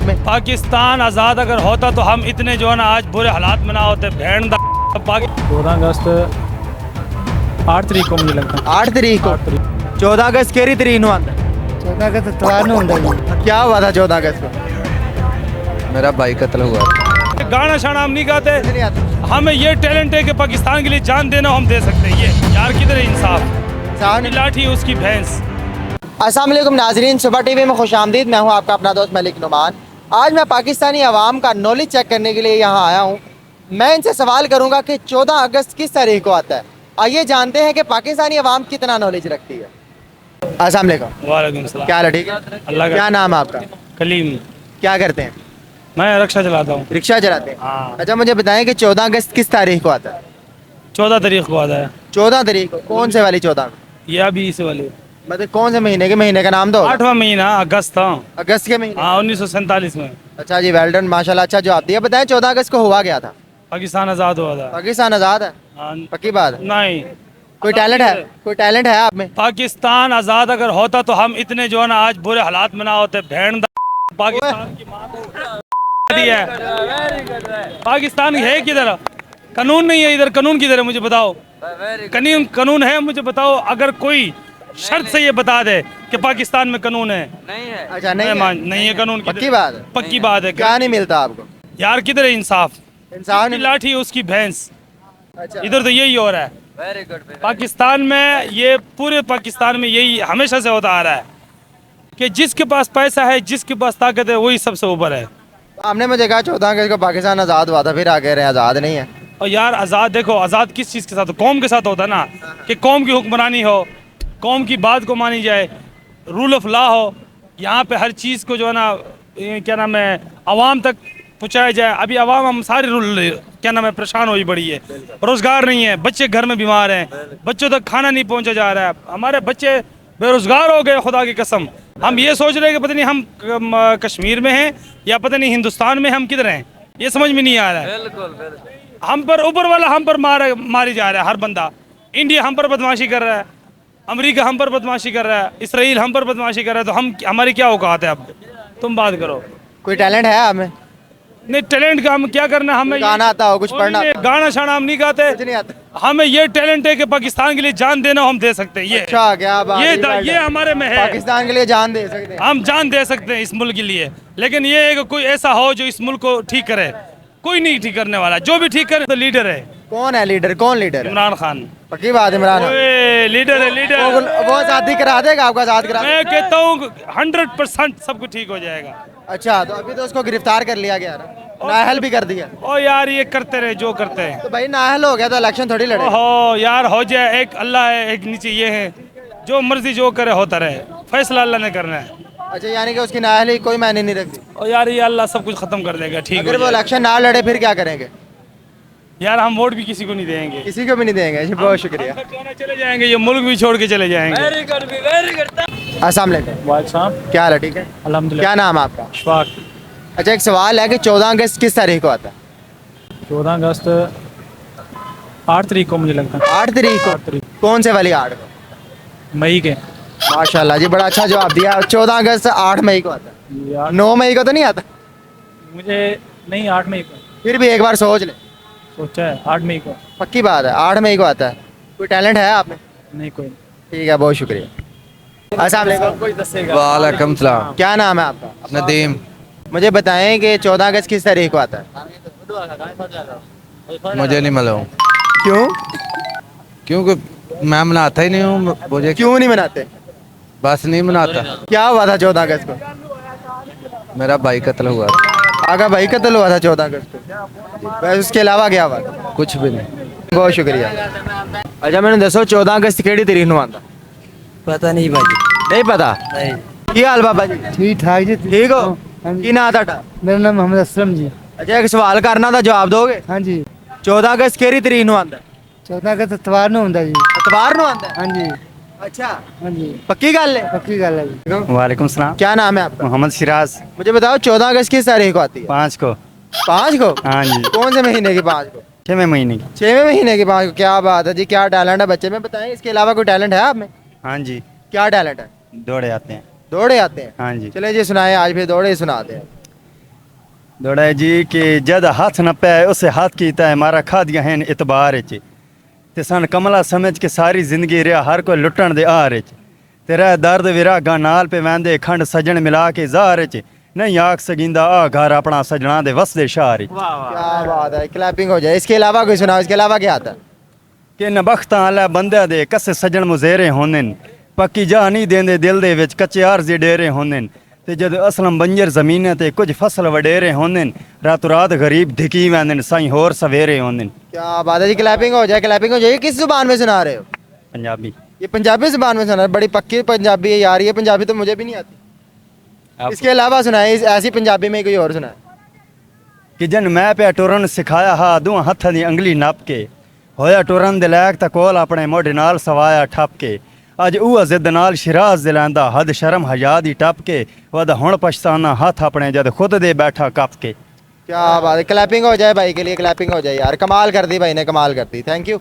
में? पाकिस्तान आज़ाद अगर होता तो हम इतने जो है ना आज बुरे हालात में ना होते। भेड़ 14 अगस्त 8 तरीक को मुझे लगता है। 8 तरीक को 14 अगस्त केरी तरीक ਨੂੰ ਆਂਦਾ 14 अगस्त इतवार ਨੂੰ ਹੁੰਦਾ जी। क्या हुआ था 14 अगस्त को? मेरा भाई कत्ल हुआ। गाना शाना हम नहीं गाते, नहीं आता। हमें ये टैलेंट है कि पाकिस्तान के लिए जान देना हम दे सकते हैं। ये यार किधर है इंसाफ? साहब लाठी उसकी भैंस। अस्सलाम वालेकुम नाजरीन, सुबह टीवी में खुश आमदीद। मैं हूँ आपका अपना दोस्त मलिक नुमान। आज मैं पाकिस्तानी अवाम का नॉलेज चेक करने के लिए यहाँ आया हूँ। मैं इनसे सवाल करूँगा कि 14 अगस्त किस तारीख को आता है। आइए जानते हैं कि पाकिस्तानी अवाम कितना नॉलेज रखती है। अस्सलाम वालेकुम। वालेकुम सलाम। क्या हाल है? ठीक है। अल्लाह का। क्या नाम है आपका? कलीम। क्या करते हैं? मैं रक्षा चलाता हूँ। रिक्शा चलाते हैं। हाँ। अच्छा मुझे बताएं कि 14 अगस्त किस तारीख को आता है? 14 तारीख को आता है। 14 तारीख को? कौन से वाली 14? ये अभी इस वाले मतलब कौन से महीने के? महीने का नाम दो। 8वां महीना अगस्त था। अगस्त के महीने। हाँ 1947 में अच्छा जी, वेल डन, माशाल्लाह, अच्छा जवाब दिया। बताएं 14 अगस्त को हुआ क्या था? पाकिस्तान आज़ाद हुआ था। पाकिस्तान आज़ाद है? हाँ, पक्की बात है? नहीं कोई टैलेंट है? कोई टैलेंट है आप में? पाकिस्तान आज़ाद अगर होता तो हम इतने जो है ना आज बुरे हालात में ना होते। भेड़ पाकिस्तान की माँ को दी है। पाकिस्तान है किधर? कानून नहीं है इधर। कानून किधर है मुझे बताओ। कानून है मुझे बताओ। अगर कोई शर्त से ये बता दे कि पाकिस्तान में कानून है। अच्छा नहीं है? नहीं है कानून। पक्की बात है? पक्की बात है। क्या नहीं मिलता आपको? यार किधर है इंसाफ? इंसान उसकी लाठी उसकी भैंस। अच्छा इधर तो यही हो रहा है। पाकिस्तान में ये पूरे पाकिस्तान में यही हमेशा से होता आ रहा है कि जिसके पास पैसा है, जिसके पास ताकत है, वही सबसे ऊपर है। आपने मुझे कहा 14 अगस्त को पाकिस्तान आज़ाद हुआ था, फिर आ कह रहे हैं आज़ाद नहीं है। और यार आज़ाद देखो, आज़ाद किस चीज़ के साथ? कौम के साथ होता है ना, कि कौम की हुक्मरानी हो, कौम की बात को मानी जाए, रूल ऑफ लॉ हो, यहाँ पे हर चीज़ को जो है ना ये क्या नाम है आवाम तक पहुँचाया जाए। अभी आवाम हम सारे रूल क्या नाम है परेशान हुई पड़ी है। रोज़गार नहीं है, बच्चे घर में बीमार हैं, बच्चों तक खाना नहीं पहुँचा जा रहा है, हमारे बच्चे बेरोज़गार हो गए। खुदा की कसम हम ये सोच रहे हैं कि पता नहीं हम कश्मीर में हैं या पता नहीं हिंदुस्तान में, हम किधर हैं ये समझ में नहीं आ रहा है। हम पर ऊपर वाला हम पर मारी जा रहा है हर बंदा। इंडिया हम पर बदमाशी कर रहा है, अमेरिका हम पर बदमाशी कर रहा है, इसराइल हम पर बदमाशी कर रहा है। तो हम हमारी क्या औकात है? अब तुम बात करो। कोई टैलेंट है आप में? नहीं टैलेंट का हम क्या करना है? हमें गाना आता हो, कुछ पढ़ना आता हो? गाना शाना हम नहीं गाते। कुछ नहीं आता। हमें ये टैलेंट है कि पाकिस्तान के लिए जान देना हम दे सकते हैं। ये अच्छा क्या बात है? ये हमारे में है। पाकिस्तान के लिए जान दे सकते हैं। हम जान दे सकते हैं इस मुल्क के लिए, लेकिन ये है कि कोई ऐसा हो जो इस मुल्क को ठीक करे। कोई नहीं ठीक करने वाला। जो भी ठीक करे तो लीडर है। कौन है लीडर? कौन लीडर है? इमरान खान। पक्की बात है, इमरान खान। ओए, लीडर है लीडर। वो आज़ादी करा देगा आपको? आज़ाद करा मैं कहता हूँ 100% सब कुछ ठीक हो जाएगा। अच्छा तो अभी तो उसको गिरफ्तार कर लिया गया ना, नाअहल भी कर दिया। ओ यार ये करते रहे जो करते हैं। तो भाई नाअहल हो गया तो इलेक्शन थोड़ी लड़े। हो यार हो जाए। एक अल्लाह है, एक नीचे ये है, जो मर्जी जो करे होता रहे, फैसला अल्लाह ने करना है। अच्छा यानी कि उसकी नाअहली कोई मायने नहीं रखती। और यार ये अल्लाह सब कुछ खत्म कर देगा। ठीक अगर हो वो जाएगा। इलेक्शन ना लड़े फिर क्या करेंगे? यार हम वोट भी किसी को नहीं देंगे। किसी को भी नहीं देंगे। जी बहुत शुक्रिया। चले जाएंगे, ये मुल्क भी छोड़ के चले जाएंगे। अस्सलाम वालेकुम। वालेकुम क्या हाल है? ठीक है। अल्हम्दुलिल्लाह। क्या नाम है आपका? अशफाक। अच्छा एक सवाल है कि 14 अगस्त किस तारीख को आता है? 14 अगस्त 8 तरीक को मुझे लगता है। 8 तरीक को? 8 तरीक कौन से वाली 8 को? मई के। माशाल्लाह जी, बड़ा अच्छा जवाब दिया। 14 अगस्त 8 मई को आता है। यार 9 मई को तो नहीं आता? मुझे नहीं 8 मई को फिर भी एक बार सोच ले। सोचा है 8 मई को। पक्की बात है 8 मई को आता है। कोई टैलेंट है आप में? नहीं कोई ठीक है, बहुत शुक्रिया। अस्सलाम वालेकुम। कोई दसेगा। वालेकुम सलाम। क्या नाम है आपका? नदीम। मुझे बताएं कि 14 अगस्त किस तारीख को आता है? मुझे नहीं मालूम क्यों? क्योंकि मैं मनाता ही नहीं हूँ। मुझे क्यों नहीं मनाते? बस नहीं मनाता। क्या हुआ था 14 अगस्त को? मेरा भाई कत्ल हुआ। आगा भाई कत्ल हुआ था 14 अगस्त को। बस उसके अलावा क्या हुआ था? कुछ भी नहीं। बहुत शुक्रिया। अच्छा मैंने दसो 14 अगस्त केड़ी तरीक ਨੂੰ ਆਂਦਾ? पता नहीं भाई। नहीं पता? नहीं। ਕੀ ਹਾਲ ਬਾਬਾ ਜੀ? ठीक ठाक जी। ठीक हो? ਕੀ ਨਾਂ ਤੁਹਾਡਾ? मेरा नाम मोहम्मद असलम जी। अच्छा एक सवाल करना था, जवाब दोगे? हाँ जी। 14 अगस्त केड़ी तरीक ਨੂੰ ਆਂਦਾ? 14 अगस्त इतवार ਨੂੰ ਹੁੰਦਾ जी। इतवार ਨੂੰ ਆਂਦਾ? हाँ जी। अच्छा हाँ जी पक्की गल है? पक्की गल है जी। वालेकुम सलाम। क्या नाम है आपका? मोहम्मद सिराज। मुझे बताओ 14 अगस्त किस तारीख को आती है? 5 को। 5 को? हाँ जी। कौन से महीने की 5 को? 6वें महीने की। 6वें महीने की 5 को? क्या बात है जी, क्या टैलेंट है बच्चे में। बताएं इसके अलावा कोई टैलेंट है आप में? हाँ जी। क्या टैलेंट है? दौड़े आते हैं। दौड़े आते हैं? हाँ जी। चले जी सुनाए आज फिर दौड़े ही सुनाते हैं। दौड़ा है जी कि जद हाथ न पे उसे हाथ कीता है मारा खा दिया हैं इतबार च ते सन कमला समझ के सारी जिंदगी रहा हर कोई लुटण दे आर च तेरा दर्द विरागा नाल पे वैंदे खंड सजन मिला के जार च नहीं आख सगिंदा आ घर अपना सजना दे वसदे शहर च क्या बात है, क्लैपिंग हो जाए। इसके अलावा कोई सुनाओ, इसके अलावा क्या आता है? कि नबख्तां आला बंदे दे कसे सजन मुजेरे होंदे पक्की जा नहीं देंदे दिल दे विच कच्चे आरज़े डेरे होंदे ते जद असलम बंजर ज़मीन ते कुछ फसल वडेरे होंदे रातों रात गरीब धिकी वैंदे साईं होर सवेरे होंदे क्या बात है जी, क्लैपिंग हो जाए, क्लैपिंग हो जाए। किस जुबान में सुना रहे हो? पंजाबी ये पंजाबी जुबान में सुना रहे, बड़ी पक्की पंजाबी है यार, ये पंजाबी तो मुझे भी नहीं आती। इसके अलावा सुनाए, ऐसी पंजाबी में कोई और सुनाए। कि जन मैं पे टुरन सिखाया हा दूं हत्थां दी अंगली नप के होया टुरन दे लैक ता कोल अपने मोढे नाल सवाया ठप के अज उह जिद नाल शिराज दिलांदा हद शर्म हया दी टप के वद हुण पछताना हथ अपने जद खुद दे बैठा कप के। क्या बात है, क्लैपिंग हो जाए भाई के लिए, क्लैपिंग हो जाए यार, कमाल कर दी भाई ने, कमाल कर दी। Thank you.